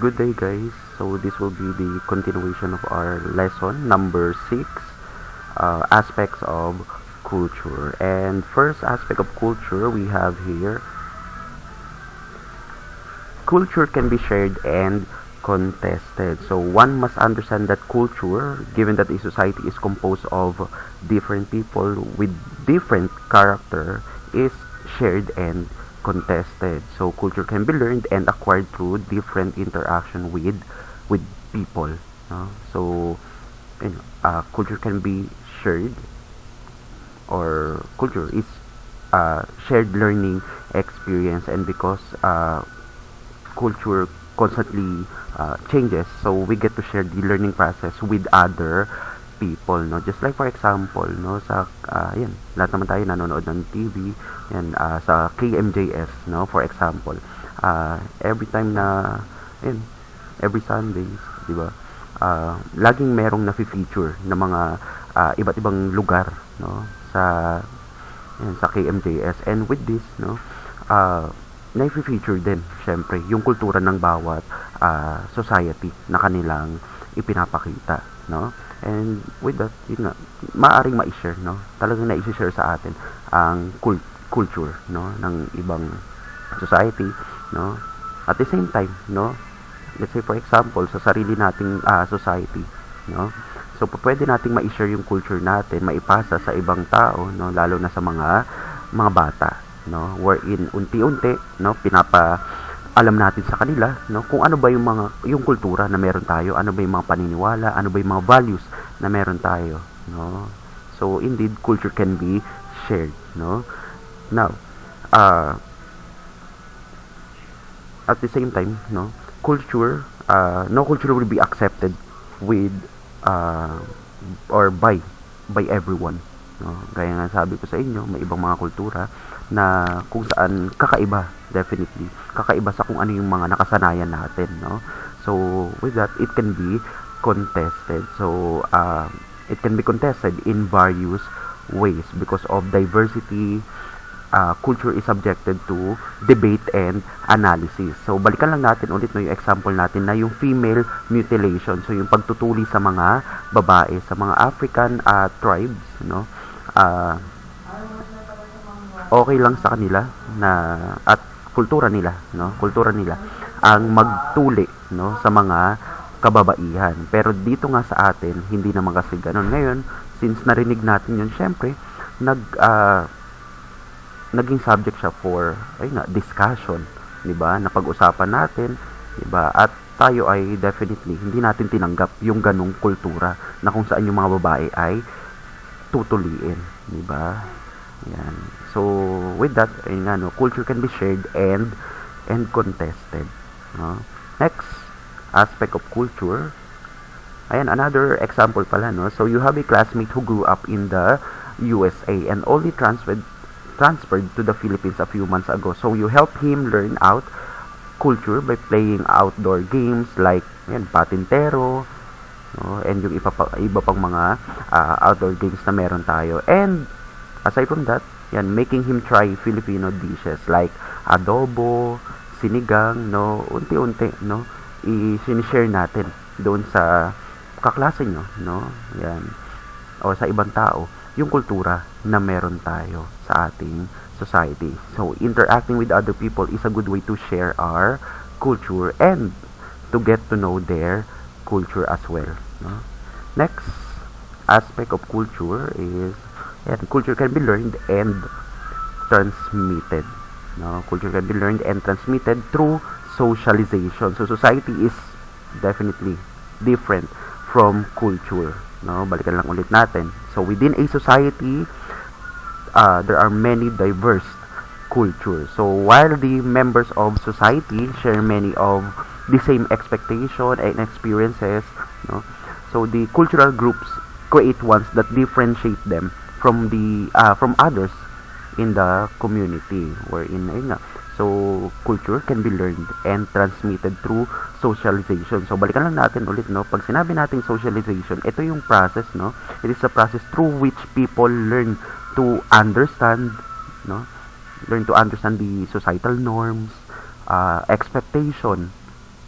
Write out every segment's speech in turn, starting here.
Good day, guys. So this will be the continuation of our lesson number 6, aspects of culture. And first aspect of culture we have here, culture can be shared and contested. So one must understand that culture, given that a society is composed of different people with different character, is shared and contested. So culture can be learned and acquired through different interaction with people. No? So culture can be shared, or culture is shared learning experience, and because culture constantly changes, so we get to share the learning process with other people, no, just like for example, no, sa yan, lahat naman tayo nanonood ng TV yan, sa KMJS, no, for example, every time na yan, every Sundays, di ba, laging merong na-feature na mga iba't ibang lugar, no, sa yan, sa KMJS. And with this, no, na-feature din syempre yung kultura ng bawat society na kanilang ipinapakita, no. And with that, yun nga, maaaring ma-share, no, talagang na-share sa atin ang culture, no, ng ibang society, no. At the same time, no, let's say for example sa sarili nating society, no, so pwede nating ma-share yung culture natin, maipasa sa ibang tao, no, lalo na sa mga bata, no, wherein unti-unti, no, alam natin sa kanila, no, kung ano ba yung kultura na meron tayo, ano ba yung mga paniniwala, ano ba yung mga values na meron tayo, no. So indeed culture can be shared, no. Now at the same time, no, culture, no culture will be accepted with or by everyone, no. Gaya nga sabi ko sa inyo, may ibang mga kultura na kung saan kakaiba, definitely kakaiba sa kung ano yung mga nakasanayan natin, no. So with that, it can be contested. So it can be contested in various ways because of diversity. Culture is subjected to debate and analysis. So balikan lang natin ulit, no, yung example natin na yung female mutilation, so yung pagtutuli sa mga babae sa mga African tribes, no. Okay lang sa kanila na, at kultura nila, no, kultura nila ang magtuli, no, sa mga kababaihan. Pero dito nga sa atin, hindi naman kasi ganun. Ngayon, since narinig natin yun, syempre naging subject siya for discussion, 'di ba? Napag-usapan natin, 'di ba? At tayo ay definitely hindi natin tinanggap yung ganung kultura na kung saan yung mga babae ay tutuliin, 'di ba? Yan. So with that, ayun nga, no, culture can be shared and contested, no? Next aspect of culture. Ayan, another example pala, no? So you have a classmate who grew up in the USA and only transferred to the Philippines a few months ago. So you help him learn out culture by playing outdoor games like patintero, no, and yung iba pang mga outdoor games na meron tayo. And aside from that, making him try Filipino dishes like adobo, sinigang, no, unti-unti, no, i-share natin doon sa kaklase nyo, no, o sa ibang tao, yung kultura na meron tayo sa ating society. So interacting with other people is a good way to share our culture and to get to know their culture as well, no? Next aspect of culture is culture can be learned and transmitted, no? Culture can be learned and transmitted through socialization. So society is definitely different from culture, no. Balikan lang ulit natin. So within a society, there are many diverse cultures. So while the members of society share many of the same expectation and experiences, no, so the cultural groups create ones that differentiate them from from others in the community, wherein so culture can be learned and transmitted through socialization. So balikan lang natin ulit, no, pag sinabi nating socialization, ito yung process, no, it is a process through which people learn to understand, the societal norms, expectation,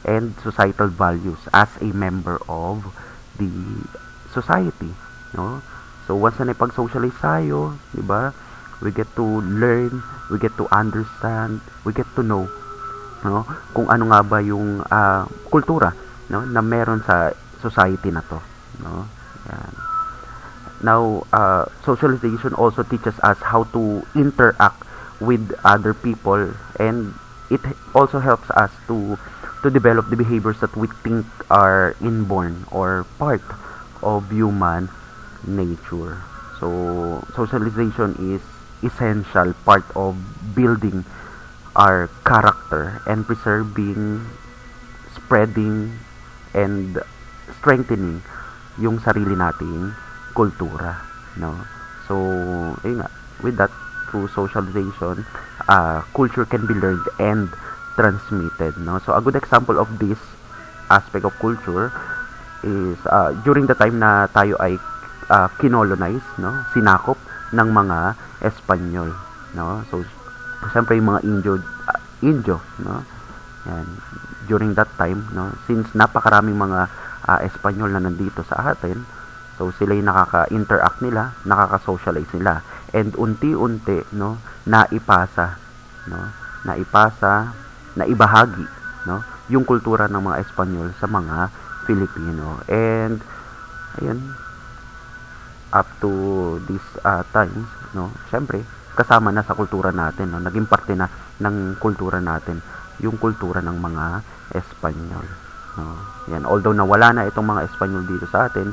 and societal values as a member of the society, no? So once na ipag-socialize tayo, 'di ba? We get to learn, we get to understand, we get to know, no? Kung ano nga ba yung kultura, no, na meron sa society na 'to, no? Yan. Now, socialization also teaches us how to interact with other people, and it also helps us to develop the behaviors that we think are inborn or part of human nature. So, socialization is essential part of building our character and preserving, spreading, and strengthening yung sarili nating kultura, no? So, ayun nga, with that, through socialization, culture can be learned and transmitted, no? So, a good example of this aspect of culture is during the time na tayo ay kinolonize, no? Sinakop ng mga Espanyol, no? So, siyempre yung mga Indio, no? Yan. During that time, no? Since napakaraming mga Espanyol na nandito sa atin, so sila yung nakaka-interact nila, nakaka-socialize nila. And unti-unti, no, naipasa, naibahagi, no, yung kultura ng mga Espanyol sa mga Filipino. And ayun, up to this times, no, syempre kasama na sa kultura natin, no, naging parte na ng kultura natin yung kultura ng mga Espanyol, no. Yan, although nawala na itong mga Espanyol dito sa atin,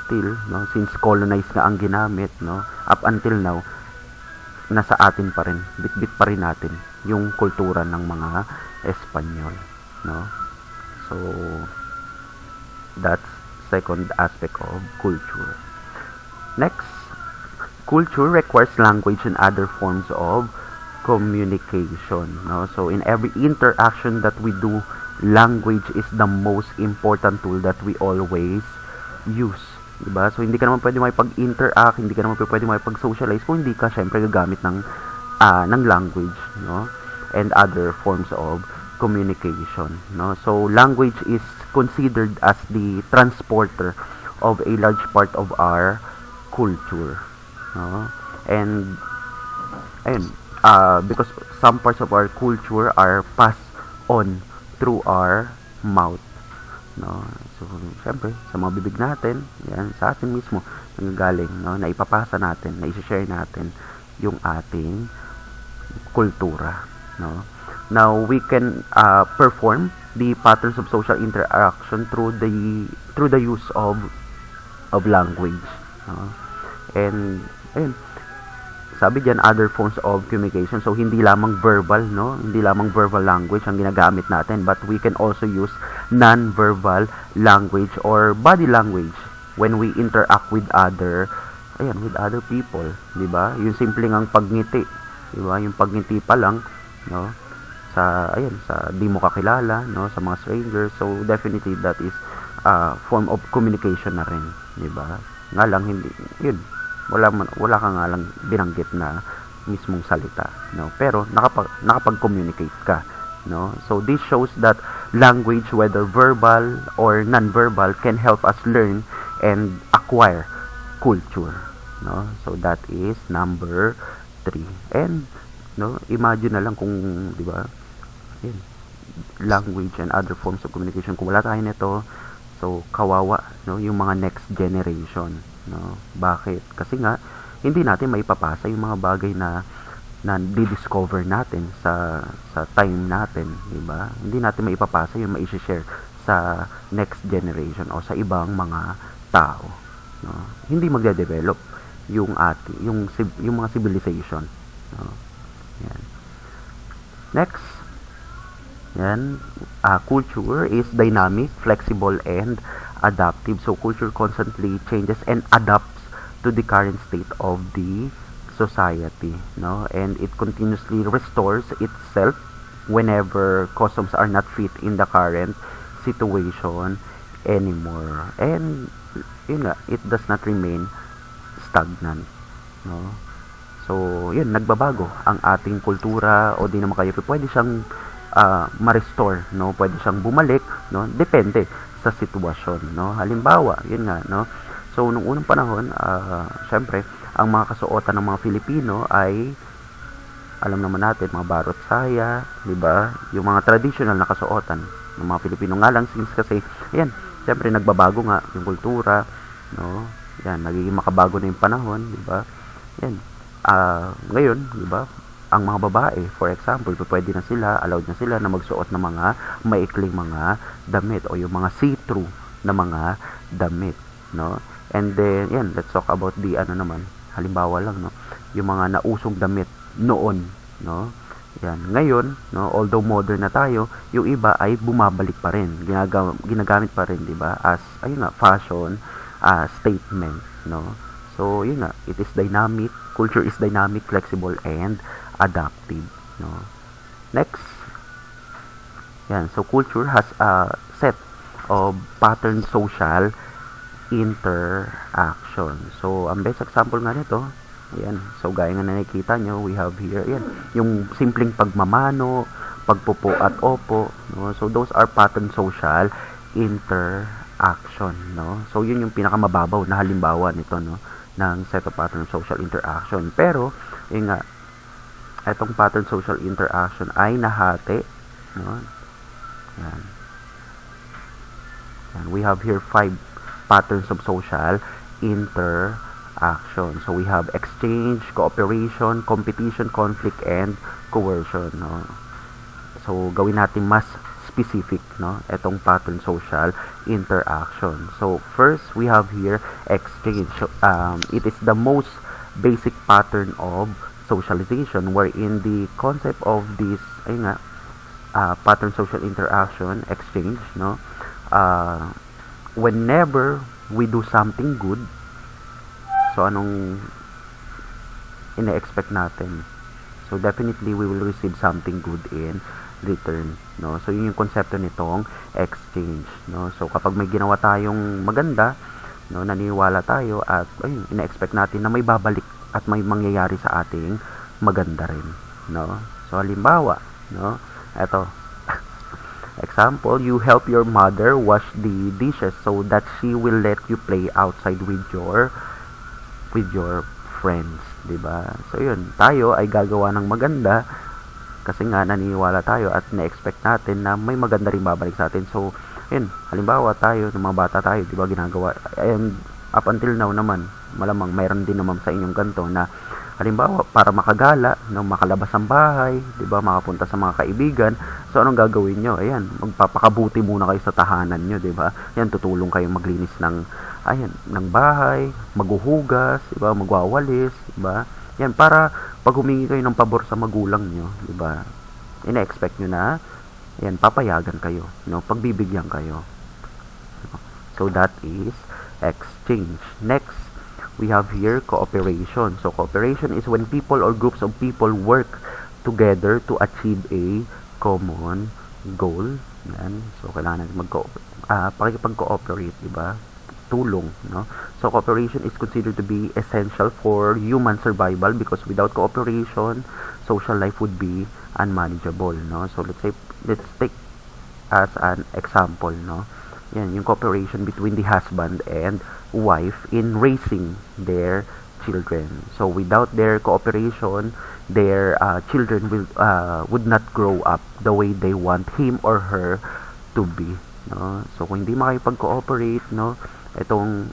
still, no, since colonized nga ang ginamit, no, up until now, nasa atin pa rin, bit-bit pa rin natin yung kultura ng mga Espanyol, no. So, that's second aspect of culture. Next, culture requires language and other forms of communication, no. So, in every interaction that we do, language is the most important tool that we always use. Diba? So, hindi ka naman pwede makipag-interact, hindi ka naman pwede makipag-socialize kung hindi ka syempre gagamit ng language, no? And other forms of communication, no? So, language is considered as the transporter of a large part of our culture, no? And ayun, because some parts of our culture are passed on through our mouth, no. So syempre sa mga bibig natin, yan, sa atin mismo nanggagaling, no, na ipapasa natin, na i-share natin yung ating kultura, no. Now we can perform the patterns of social interaction through the use of language, no. And ayun, sabi diyan, other forms of communication. So hindi lamang verbal, no, hindi lamang verbal language ang ginagamit natin, but we can also use non-verbal language or body language when we interact with other people, di ba? Yung simpleng ang pagngiti, di ba? Yung pagngiti pa lang, no, sa di mo kakilala, no, sa mga strangers. So definitely that is form of communication na rin, di ba? Nga lang hindi yun, wala ka nga lang binanggit na mismong salita, no, pero nakapag-communicate ka, no. So this shows that language, whether verbal or non-verbal, can help us learn and acquire culture, no. So that is number 3. And no, imagine na lang kung, di ba, language and other forms of communication, kung wala tayo nito, so kawawa, no, yung mga next generation, no. Bakit? Kasi nga hindi natin maipapasa yung mga bagay na di-discover natin sa time natin, di ba? Hindi natin maipapasa yung mai-share sa next generation o sa ibang mga tao, no. Hindi magde-develop yung mga civilization, no. Yan. Next, yan, culture is dynamic, flexible, and adaptive. So culture constantly changes and adapts to the current state of the society, no, and it continuously restores itself whenever customs are not fit in the current situation anymore. And yun nga, it does not remain stagnant, no. So yun, nagbabago ang ating kultura, o di naman kayo pwede siyang ma-restore, no? Pwede siyang bumalik, no? Depende sa sitwasyon, no? Halimbawa, yun nga, no? So, nung unang panahon, syempre, ang mga kasuotan ng mga Filipino ay alam naman natin, mga barot saya, di ba? Yung mga traditional na kasuotan ng mga Pilipino nga lang, since kasi, ayan, syempre, nagbabago nga yung kultura, no? Yan, nagiging makabago na yung panahon, di ba? Yan, ngayon, di ba? Ang mga babae, for example, pwede na sila, allowed na sila na magsuot ng mga maikling mga damit o yung mga see-through na mga damit, no? And then, yan, let's talk about the, ano naman, halimbawa lang, no? Yung mga nausong damit noon, no? Yan, ngayon, no, although modern na tayo, yung iba ay bumabalik pa rin, ginagamit pa rin, di ba? As, ayun nga, fashion, statement, no? So, yun nga, it is dynamic, culture is dynamic, flexible, and adaptive, no? Next, yan, so culture has a set of pattern social interaction. So, ang best example nga nito, ayan, so gaya nga na nakikita nyo, we have here, ayan, yung simpleng pagmamano, pagpupo at opo, no? So, those are pattern social interaction, no? So, yun yung pinakamababaw na halimbawa nito, no? Ng set of pattern social interaction. Pero, yun nga, itong pattern social interaction ay nahati, no? Yan. Yan. We have here 5 patterns of social interaction. So, we have exchange, cooperation, competition, conflict, and coercion, no? So, gawin natin mas specific, no? Itong pattern social interaction. So, first, we have here exchange. It is the most basic pattern of socialization wherein the concept of this, ayun nga, pattern social interaction, exchange, no? Whenever we do something good, so anong ina-expect natin? So, definitely, we will receive something good in return, no? So, yun yung konsepto nitong exchange, no? So, kapag may ginawa tayong maganda, no, naniniwala tayo at ayun, ina-expect natin na may babalik at may mangyayari sa ating maganda rin, no? So, halimbawa, no, eto, example, you help your mother wash the dishes so that she will let you play outside with your friends, di ba? So, yun, tayo ay gagawa ng maganda kasi nga naniniwala tayo at na-expect natin na may maganda rin babalik sa atin. So, yun, halimbawa tayo, ng mga bata tayo, di ba, ginagawa, and up until now naman, malamang mayroon din naman sa inyong ganito na halimbawa para makagala, no, makalabas ng bahay, 'di ba, makapunta sa mga kaibigan. So anong gagawin nyo? Ayan, magpapakabuti muna kayo sa tahanan nyo, 'di ba? Yan, tutulong kayo maglinis ng ng bahay, maghuhugas, 'di ba, magwawalis, 'di ba? Yan, para pag humingi kayo ng pabor sa magulang nyo, 'di ba? Ina-expect nyo na yan, papayagan kayo, no? Pagbibigyan kayo. So that is exchange. Next, we have here cooperation. So, cooperation is when people or groups of people work together to achieve a common goal. Yan. So, kailangan natin pakikipag-cooperate, diba? Tulong, no? So, cooperation is considered to be essential for human survival because without cooperation, social life would be unmanageable, no? So, let's take as an example, no? Yan, yung cooperation between the husband and wife in raising their children. So without their cooperation, their children would not grow up the way they want him or her to be, no? So kung hindi makipag-cooperate, no, itong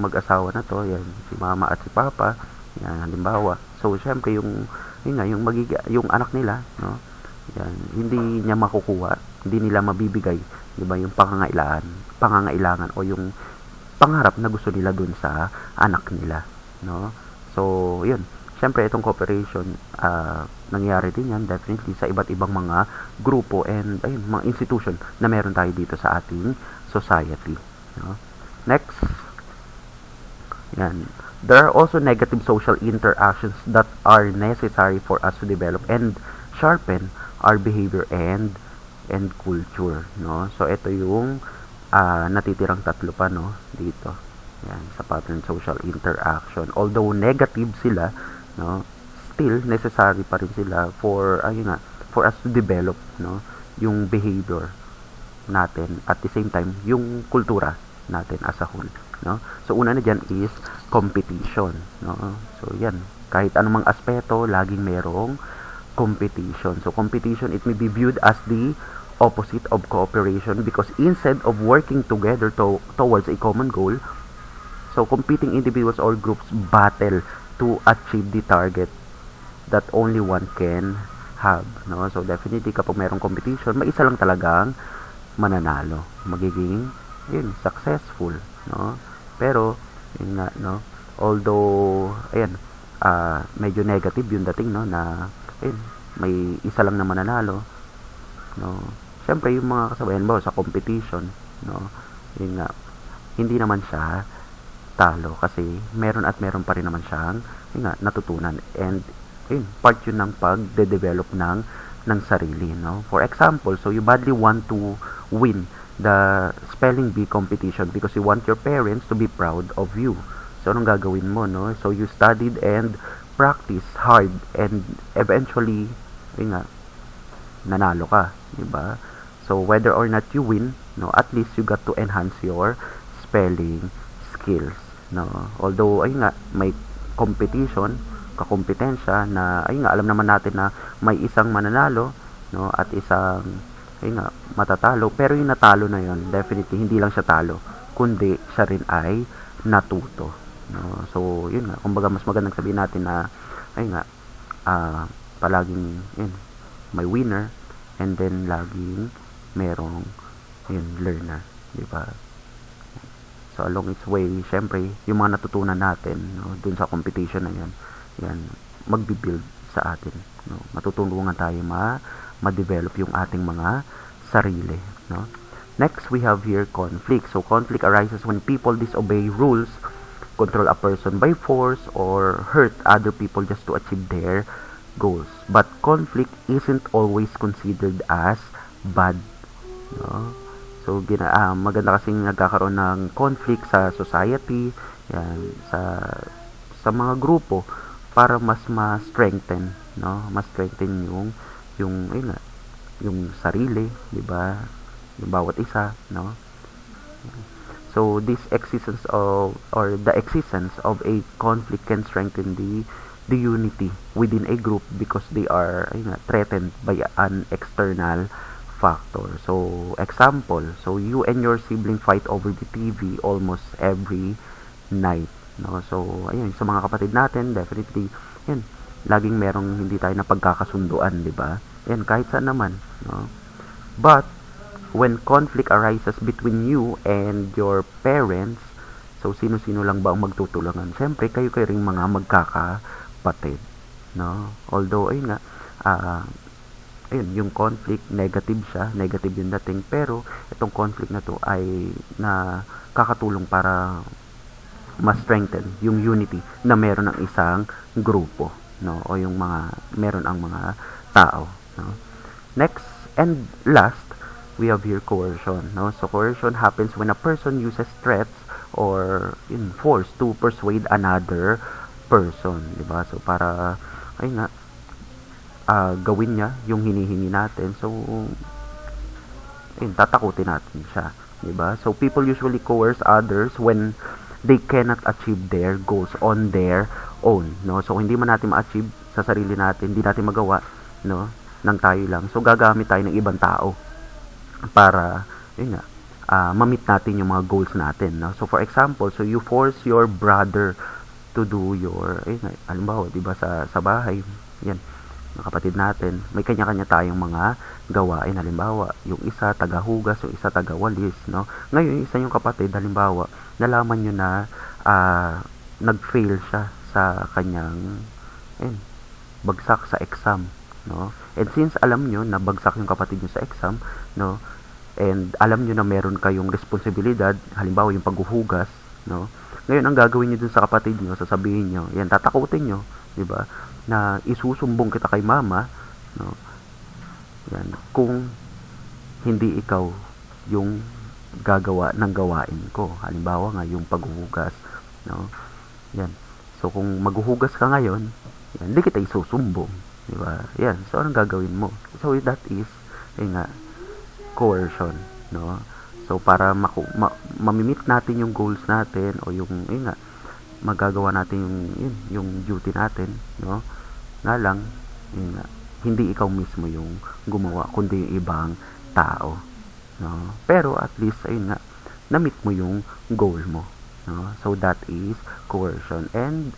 mag-asawa na to, yan, si mama at si papa, yan, halimbawa. So syempre yung yung anak nila, no, yan, hindi niya makukuha, hindi nila mabibigay, 'di ba, yung pangangailangan o yung pangarap na gusto nila dun sa anak nila, no? So, yun. Siyempre, itong cooperation, nangyayari din yan, definitely, sa iba't ibang mga grupo and, ayun, mga institution na meron tayo dito sa ating society, no? Next, yan. There are also negative social interactions that are necessary for us to develop and sharpen our behavior and culture, no? So, ito yung natitirang tatlo pa, no, dito. Yan, sa pattern social interaction. Although negative sila, no, still necessary pa rin sila for for us to develop, no, yung behavior natin, at the same time yung kultura natin as a whole, no. So una na diyan is competition, no. So yan, kahit anumang aspeto laging merong competition. So competition, it may be viewed as the opposite of cooperation, because instead of working together towards a common goal, so competing individuals or groups battle to achieve the target that only one can have, no. So definitely kapag mayroong competition, may isa lang talagang mananalo, magiging successful, no. Pero yun nga, no, although ayan, medyo negative yung dating, no, na may isa lang na mananalo, no. Syempre yung mga kasabayan mo sa competition, no, yun nga, hindi naman siya talo, kasi meron at meron pa rin naman siyang natutunan, and part yun ng pagde-develop ng sarili, no. For example, so you badly want to win the spelling bee competition because you want your parents to be proud of you. So anong gagawin mo, no? So you studied and practiced hard, and eventually nanalo ka, di ba? So whether or not you win, no, at least you got to enhance your spelling skills, no. Although may competition, kakompetensya na alam naman natin na may isang mananalo, no, at isang matatalo, pero yung natalo na yon, definitely hindi lang siya talo, kundi siya rin ay natuto, no. So yun nga, kumbaga mas magandang sabihin natin na palaging may winner, and then laging merong learner, di ba? So along its way, syempre yung mga natutunan natin, no, dun sa competition na yan magbi-build sa atin, no. Matutulungan tayo ma-develop yung ating mga sarili, no. Next, we have here conflict. So conflict arises when people disobey rules, control a person by force, or hurt other people just to achieve their goals. But conflict isn't always considered as bad, no. So maganda kasing nagkakaroon ng conflict sa society, sa mga grupo, para mas ma-strengthen, no, ma-strengthen yung sarili, di ba, yung bawat isa, no. So this existence of, or the existence of a conflict can strengthen the unity within a group, because they are threatened by an external factor. So example, so you and your sibling fight over the TV almost every night, no. So ayun, sa mga kapatid natin, definitely laging merong hindi tayo na pagkakasunduan, di ba? Kahit saan naman, no. But when conflict arises between you and your parents, so sino-sino lang ba ang magtutulungan? Siyempre kayo ring mga magkakapatid, no. Although yung conflict, negative yung dating, pero itong conflict na to ay kakatulong para ma-strengthen yung unity na meron ng isang grupo, no, o yung meron ang mga tao, no. Next and last, we have here coercion, no. So coercion happens when a person uses threats or force to persuade another person, di ba? So para gawin niya yung hinihingi natin, so tatakutin natin siya, di ba? So people usually coerce others when they cannot achieve their goals on their own, no. So hindi man natin ma-achieve sa sarili natin, hindi natin magawa, no, nang tayo lang, so gagamit tayo ng ibang tao para ma-meet natin yung mga goals natin, no. So for example, so you force your brother to do your halimbawa, di ba, sa bahay, mga kapatid natin, may kanya-kanya tayong mga gawain. Halimbawa, yung isa taga-hugas, yung isa taga-walis, no. Ngayon, yung isa yung kapatid, halimbawa, nalaman nyo na nag-fail siya sa kanyang bagsak sa exam, no. And since alam nyo na bagsak yung kapatid nyo sa exam, no, and alam nyo na meron kayong responsibilidad, halimbawa yung paghuhugas, no. Ngayon, ang gagawin nyo dun sa kapatid nyo, sasabihin nyo, tatakutin nyo, di ba, na isusumbong kita kay mama, no. Kung hindi ikaw yung gagawa ng gawain ko, halimbawa nga yung paghuhugas, no. So kung maghuhugas ka ngayon, hindi kita isusumbong, di ba? Yan. So, anong gagawin mo? So, that is, yun nga, coercion, no? So, para mamimit natin yung goals natin o yung, yun nga, magagawa natin yung duty natin, no? Nga lang, yun nga, hindi ikaw mismo yung gumawa, kundi yung ibang tao, no? Pero, at least, ayun nga, na-meet mo yung goal mo, no? So, that is coercion. And,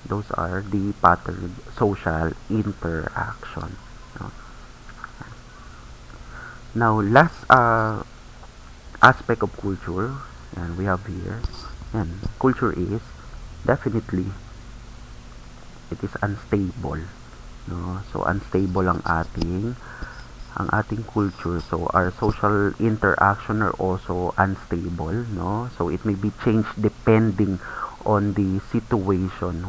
those are the pattern social interaction, no? Now, last aspect of culture, and we have here, and culture is definitely it is unstable, no? So unstable ang ating culture. So our social interaction are also unstable, no? So it may be changed depending on the situation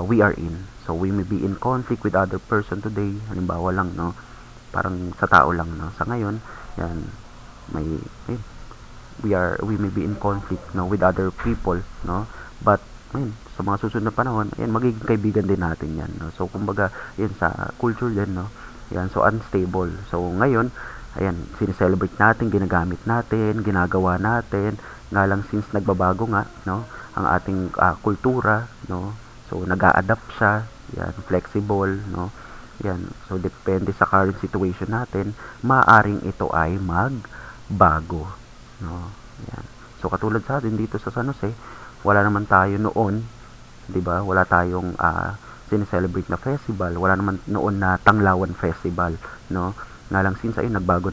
we are in. So we may be in conflict with other person today, halimbawa lang, no? Parang sa tao lang, no? Sa ngayon, yan, may we may be in conflict, no, with other people, no, but ayun, sa mga susunod na panahon, ayan, magiging kaibigan din natin yan, no? So kumbaga yan sa culture din, no, yan, so unstable. So ngayon, ayan, sineselebrate natin, ginagamit natin, ginagawa natin, nga lang since nagbabago nga, no, ang ating kultura, no, so nag-a-adapt siya, yan, flexible, no, yan, so depende sa current situation natin, maaring ito ay magbago, no? Yan. So katulad sa atin dito sa San Jose, wala naman tayo noon, 'di ba? Wala tayong sineselebrate na festival, wala naman noon na Tanglawan Festival, no? Nga lang since ayun nagbago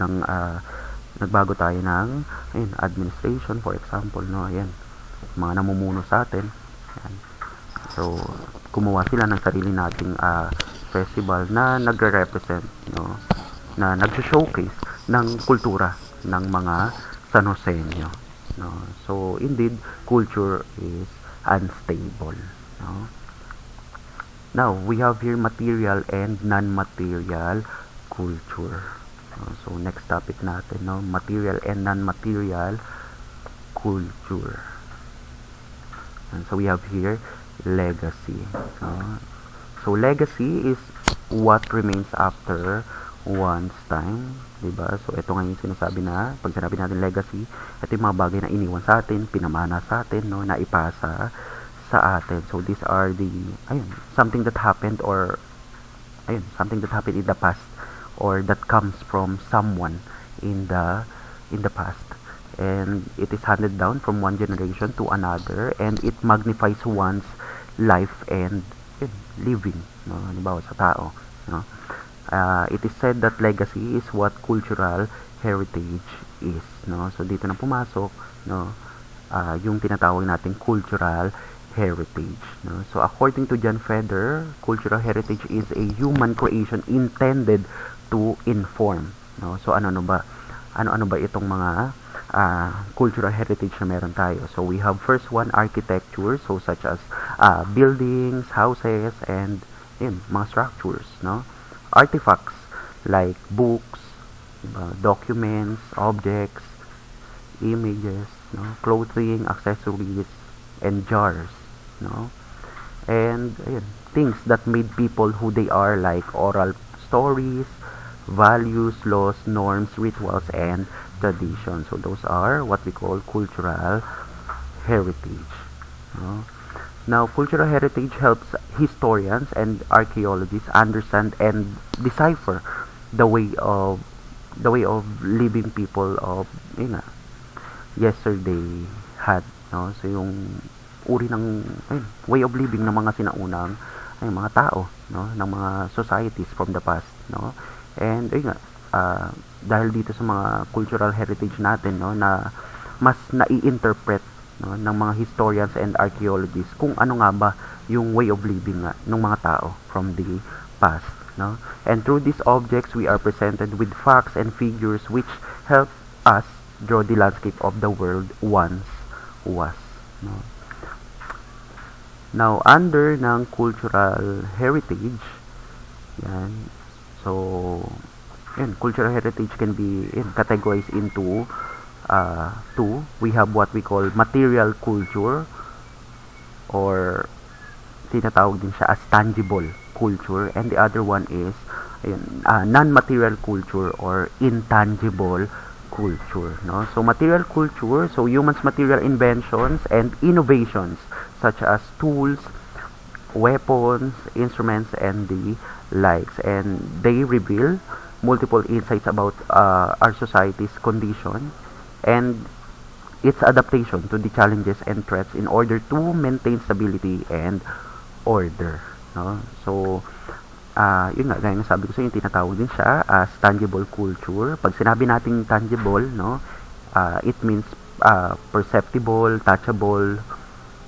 tayo ng ayun, administration, for example, no? Ayan. Mga namumuno sa atin. Ayan. So gumawa sila ng sarili nating festival na nagre-represent, no? Na nag-showcase ng kultura ng mga San Joseño, no? So indeed, culture is unstable, no? Now we have here material and non-material culture. So next topic natin, no, material and non-material culture. And so we have here legacy, no? So legacy is what remains after one's time, diba? So ito nga yung sinasabi na pag sinabi natin legacy, ito yung mga bagay na iniwan sa atin, pinamana sa atin, no, na ipasa sa atin. So these are the something that happened in the past, or that comes from someone in the past, and it is handed down from one generation to another, and it magnifies one's life and living, no, halimbawa sa tao, no. It is said that legacy is what cultural heritage is, no. So dito na pumasok, no, yung tinatawag nating cultural heritage, no. So according to John Feder, cultural heritage is a human creation intended to inform, no. So ano ba itong mga cultural heritage na meron tayo? So we have first one, architecture, so such as buildings, houses, and mga structures, no. Artifacts like books, documents, objects, images, no, clothing, accessories, and jars, no. And things that made people who they are, like oral stories, values, laws, norms, rituals, and traditions. So those are what we call cultural heritage, no? Now, cultural heritage helps historians and archaeologists understand and decipher the way of living people of yesterday had, no. So yung uri ng way of living ng mga sinaunang mga tao, no, ng mga societies from the past, no. And dahil dito sa mga cultural heritage natin, no, na mas nai-interpret, no, ng mga historians and archaeologists kung ano nga ba yung way of living nga ng mga tao from the past, no. And through these objects we are presented with facts and figures which help us draw the landscape of the world once was, no. Now under ng cultural heritage, yan, so cultural heritage can be categorized into two. We have what we call material culture, or tinatawag din siya as tangible culture, and the other one is non-material culture or intangible culture, no? So material culture, so humans material inventions and innovations such as tools, weapons, instruments, and the likes, and they reveal multiple insights about our society's condition and its adaptation to the challenges and threats in order to maintain stability and order, no? So yun nga, gaya ng sabi ko sa inyo, tinatawag din siya as tangible culture. Pag sinabi nating tangible, no, it means perceptible, touchable,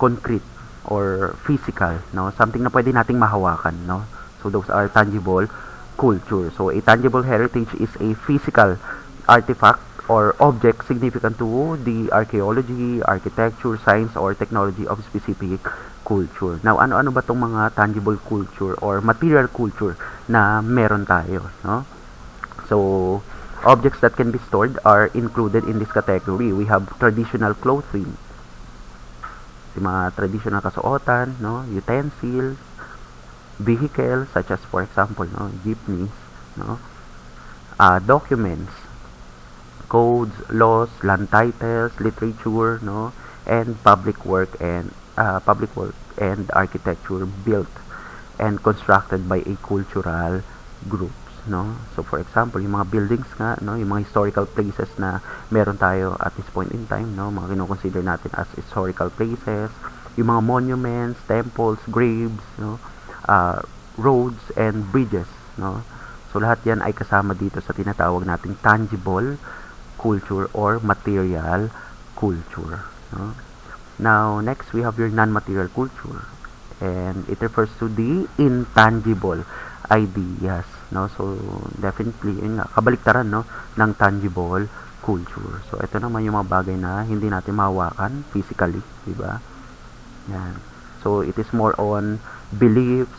concrete, or physical, no, something na pwede nating mahawakan, no. So those are tangible culture. So a tangible heritage is a physical artifact or object significant to the archaeology, architecture, science, or technology of specific culture. Now, ano-ano ba tong mga tangible culture or material culture na meron tayo, no? So, objects that can be stored are included in this category. We have traditional clothing, yung mga traditional kasuotan, no? Utensils, vehicles such as for example, no, jeepneys, no? Documents, codes, laws, land titles, literature, no, and public work and architecture built and constructed by a cultural groups, no. So for example, yung mga buildings nga, no, yung mga historical places na meron tayo at this point in time, no, mga kino-consider natin as historical places, yung mga monuments, temples, graves, no, roads and bridges, no. So lahat yan ay kasama dito sa tinatawag nating tangible culture or material culture, no? Now, next we have your non-material culture, and it refers to the intangible ideas, no? So definitely yun nga, kabaliktaran, no, ng tangible culture. So ito naman yung mga bagay na hindi natin mahawakan physically, di ba? Yan. So it is more on beliefs,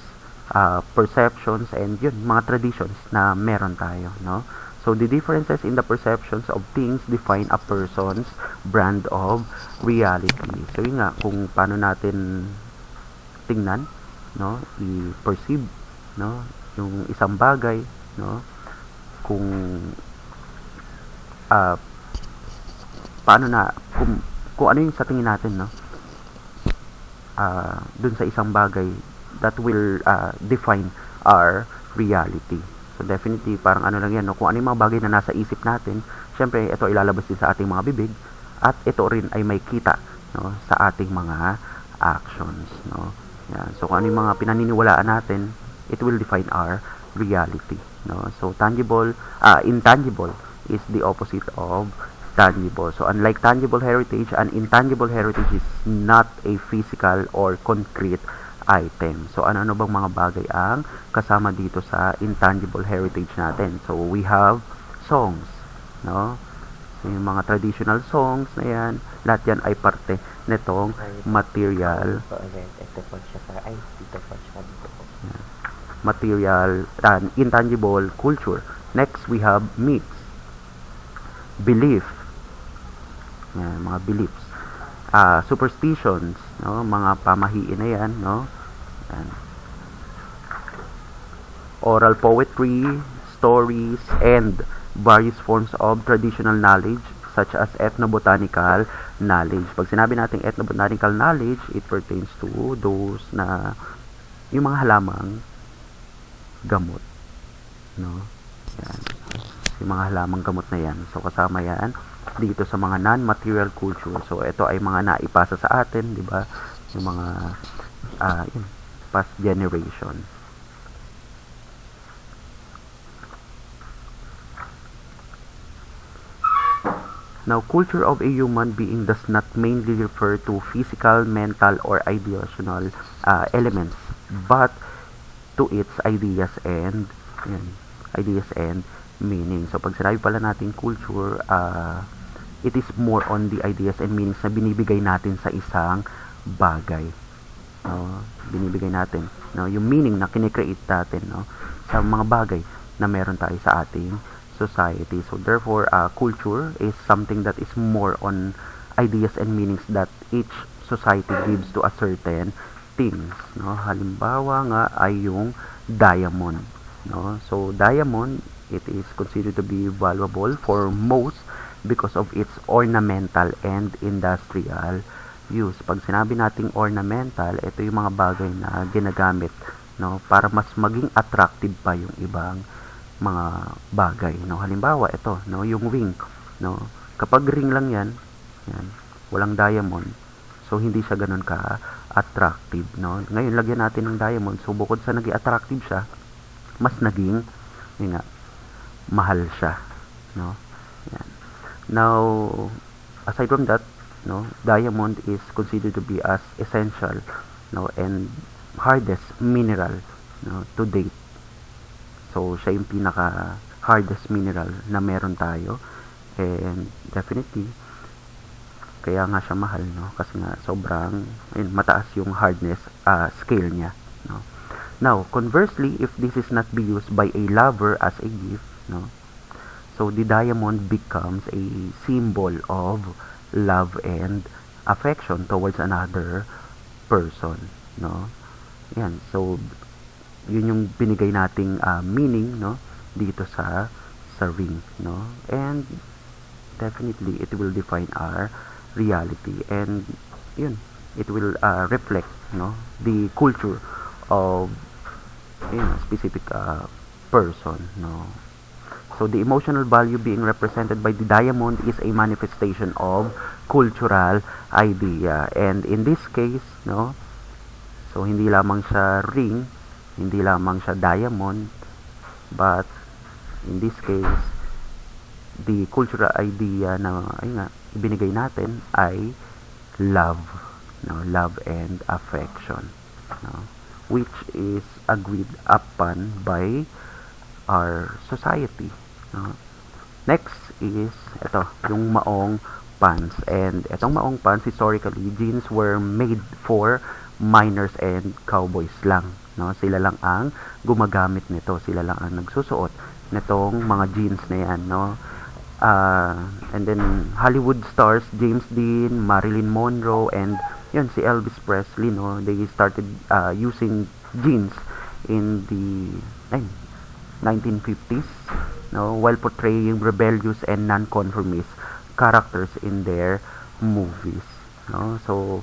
perceptions, and yun, mga traditions na meron tayo, no? So the differences in the perceptions of things define a person's brand of reality. So yun nga, kung paano natin tingnan, no, i-perceive, no, yung isang bagay, no, kung paano na, kung ano yung sa tingin natin, no, dun sa isang bagay, that will define our reality. So definitely, parang ano lang yan, no? Kung ano yung mga bagay na nasa isip natin, syempre, ito ilalabas din sa ating mga bibig, at ito rin ay may kita, no, sa ating mga actions, no. Yan. So kung ano yung mga pinaniniwalaan natin, it will define our reality, no. So tangible, intangible is the opposite of tangible. So unlike tangible heritage, an intangible heritage is not a physical or concrete item. So ano-ano bang mga bagay ang kasama dito sa intangible heritage natin? So we have songs, no? So yung mga traditional songs na yan, lahat yan ay parte nitong material. Ito po siya sa, ay, dito po siya, dito po. Material, intangible culture. Next, we have myths, belief, yan, mga beliefs, superstitions, no, mga pamahiin na yan, no. Yan. Oral poetry, stories, and various forms of traditional knowledge such as ethnobotanical knowledge. Pag sinabi natin ethnobotanical knowledge, it pertains to those na yung mga halamang gamot, no. Yan. Yung mga halamang gamot na yan. So kasama yan dito sa mga non-material culture. So ito ay mga naipasa sa atin, di ba? Yung mga yun, past generation. Now, culture of a human being does not mainly refer to physical, mental, or ideational elements, but to its ideas and meaning. So, pag sinabi pala natin culture, it is more on the ideas and meanings na binibigay natin sa isang bagay. No? Binibigay natin, no? Yung meaning na kine-create natin, no? Sa mga bagay na meron tayo sa ating society. So therefore, culture is something that is more on ideas and meanings that each society gives to a certain things, no? Halimbawa nga ay yung diamond, no? So diamond, it is considered to be valuable for most because of its ornamental and industrial use. Pag sinabi nating ornamental, ito yung mga bagay na ginagamit, no, para mas maging attractive pa yung ibang mga bagay, no. Halimbawa ito, no, yung ring, no. Kapag ring lang yan, walang diamond, so hindi siya ganun ka attractive, no. Ngayon lagyan natin ng diamond, so bukod sa naging attractive siya, mas naging yun nga, mahal siya, no. Yan. Now, aside from that, no, diamond is considered to be as essential, no, and hardest mineral, no, to date. So siya yung pinaka hardest mineral na meron tayo, and definitely kaya nga siya mahal, no, kasi nga sobrang mataas yung hardness scale niya, no. Now conversely, if this is not be used by a lover as a gift, no, so the diamond becomes a symbol of love and affection towards another person, no. Yan, so yun yung binigay nating meaning, no, dito sa ring, no. And definitely it will define our reality, and yun, it will reflect, no, the culture of specific person, no. So the emotional value being represented by the diamond is a manifestation of cultural idea, and in this case, no, so hindi lamang siya ring, hindi lamang siya diamond, but in this case, the cultural idea na ibinigay natin ay love, no, love and affection, no, which is agreed upon by our society, no. Next is ito, yung maong pants, and itong maong pants, historically jeans were made for miners and cowboys lang, no. Sila lang ang gumagamit nito, sila lang ang nagsusuot nitong mga jeans na yan, no. And then Hollywood stars James Dean, Marilyn Monroe, and yun si Elvis Presley, no, they started using jeans in the 1950s, no, while portraying rebellious and non-conformist characters in their movies, no. So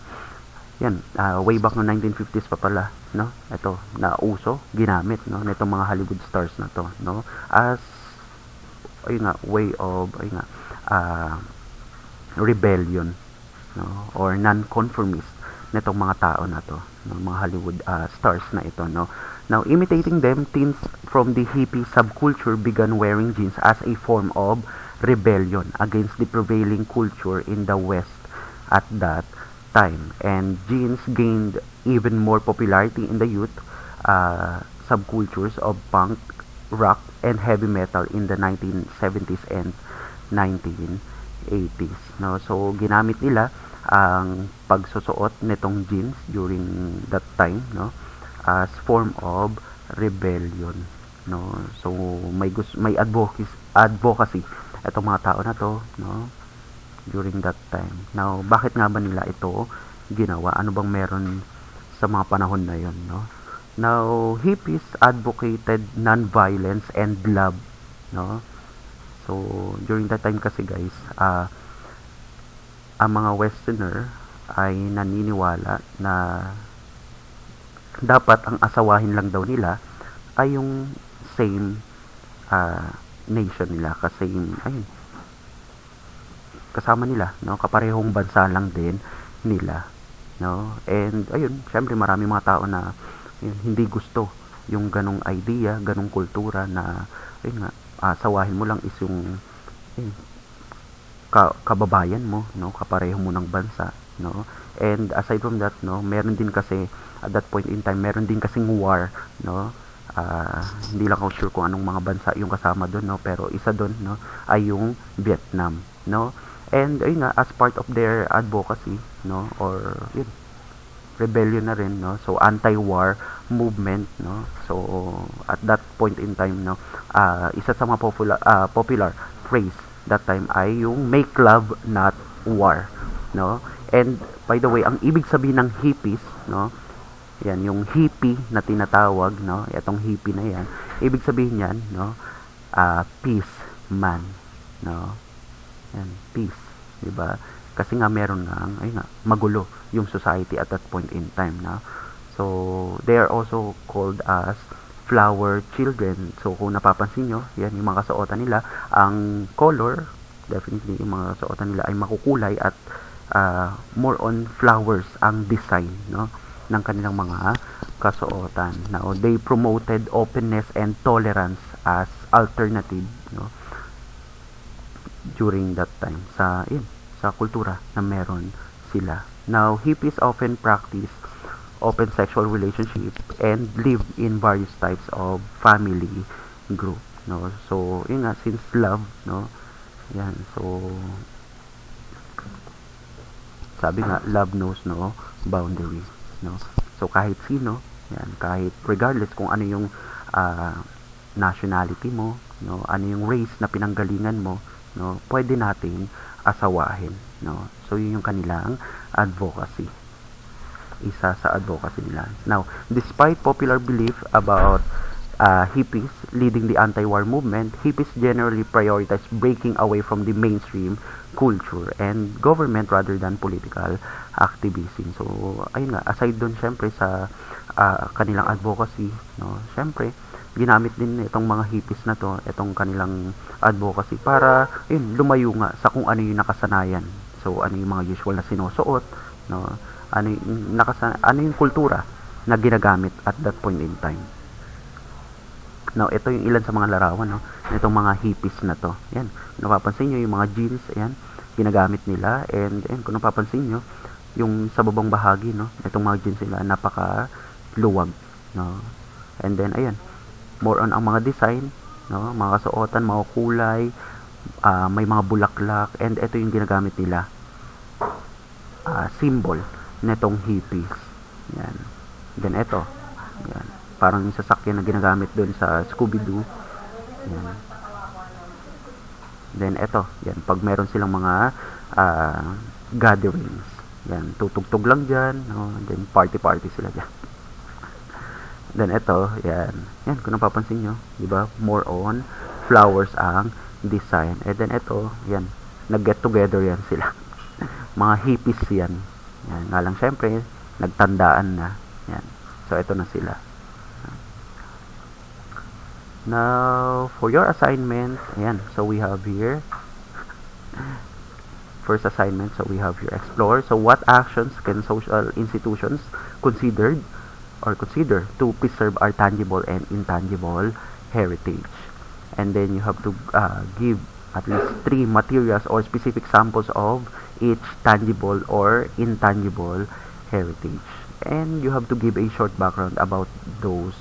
yan, way back no 1950s pa pala, no, ito na uso, ginamit, no, nitong mga Hollywood stars na to, no, as way of rebellion, no, or non-conformist nitong mga tao na to, no, mga Hollywood stars na ito, no. Now imitating them, teens from the hippie subculture began wearing jeans as a form of rebellion against the prevailing culture in the West at that time, and jeans gained even more popularity in the youth subcultures of punk, rock, and heavy metal in the 1970s and 1980s, no. So ginamit nila ang pagsusuot nitong jeans during that time, no, as form of rebellion, no. So may advocacy itong mga tao na to, no, during that time. Now bakit nga ba nila ito ginawa? Ano bang meron sa mga panahon na yon, no? Now hippies advocated non-violence and love, no. So during that time kasi guys, ang mga westerner ay naniniwala na dapat ang asawahin lang daw nila ay yung same nation nila, kasi kasama nila, no, kaparehong bansa lang din nila, no. And ayun, syempre marami mga tao na hindi gusto yung ganong idea, ganong kultura na asawahin mo lang is yung kababayan mo, no, kapareho mo ng bansa, no. And aside from that, no, meron din kasi at that point in time, meron din kasing war, no. Hindi lang ako sure kung anong mga bansa yung kasama doon, no, pero isa doon, no, ay yung Vietnam, no. And ayun nga, as part of their advocacy, no, or rebellion na rin, no, so anti-war movement, no. So at that point in time, no, isa sa mga popular phrase that time ay yung make love not war, no. And by the way, ang ibig sabihin ng hippies, no, Yan, yung hippie na tinatawag, no? Itong hippie na yan, ibig sabihin yan, no? Peace man, no? Yan, peace, 'di ba? Kasi nga meron nga, ayun nga, magulo yung society at that point in time, no? So, they are also called as flower children. So, kung napapansin nyo, yan, yung mga kasuotan nila, ang color, definitely, yung mga kasuotan nila ay makukulay at more on flowers ang design, no? Ng kanilang mga kasuotan. Now, they promoted openness and tolerance as alternative, no? During that time sa kultura na meron sila. Now, hippies often practice open sexual relationship and live in various types of family group, no? So yun nga, since love, no, yan, so sabi nga, love knows no boundaries, no? So kahit sino, yan, kahit regardless kung ano yung nationality mo, no, ano yung race na pinanggalingan mo, no, pwede nating asawahin, no? So yun yung kanilang advocacy, isa sa advocacy nila. Now, despite popular belief about hippies leading the anti-war movement, hippies generally prioritize breaking away from the mainstream culture and government rather than political activism. So, ayun nga, aside dun syempre sa kanilang advocacy, no, syempre, ginamit din itong mga hippies na to, itong kanilang advocacy para, yun, lumayo nga sa kung ano yung nakasanayan. So, ano yung mga usual na sinusuot, no, ano yung kultura na ginagamit at that point in time. Now, ito yung ilan sa mga larawan, no, nitong mga hippies na to. Yan, napapansin nyo yung mga jeans, ayan, ginagamit nila, and kung napapansin nyo, yung sa babang bahagi, no, itong mga jeans nila, napaka luwag, no, and then, ayan, more on ang mga design, no, mga kasuotan, mga kulay, may mga bulaklak, and ito yung ginagamit nila, symbol netong hippies. Yan. Then ito. Yan. Parang yung sasakyan na ginagamit doon sa Scooby-Doo. Yan. Then ito. Yan. Pag meron silang mga gatherings. Yan. Tutugtog lang dyan. No? Then party-party sila dyan. Then ito. Yan. Yan. Kung napapansin nyo. Diba? More on flowers ang design. And then ito. Yan. Nag-get together yan sila. Mga hippies yan. Yan, nga lang syempre, nagtandaan na. Yan. So, ito na sila. Now, for your assignment, ayan, so we have here, first assignment, so we have here, explore. So, what actions can social institutions consider to preserve our tangible and intangible heritage? And then, you have to give at least 3 materials or specific samples of each tangible or intangible heritage. And you have to give a short background about those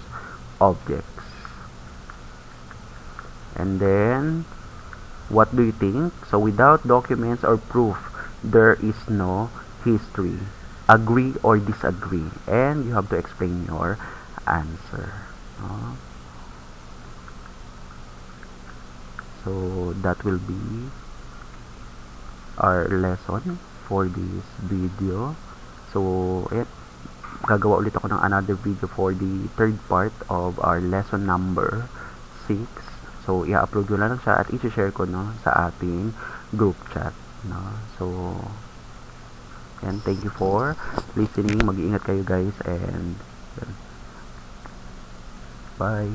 objects. And then, what do you think? So, without documents or proof, there is no history. Agree or disagree. And you have to explain your answer. So, that will be our lesson for this video. So, ayan, gagawa ulit ako ng another video for the third part of our lesson number 6. So, i-upload ko lang siya at i-share ko, no, sa ating group chat, no. So, ayan, thank you for listening. Mag-iingat kayo guys, and bye.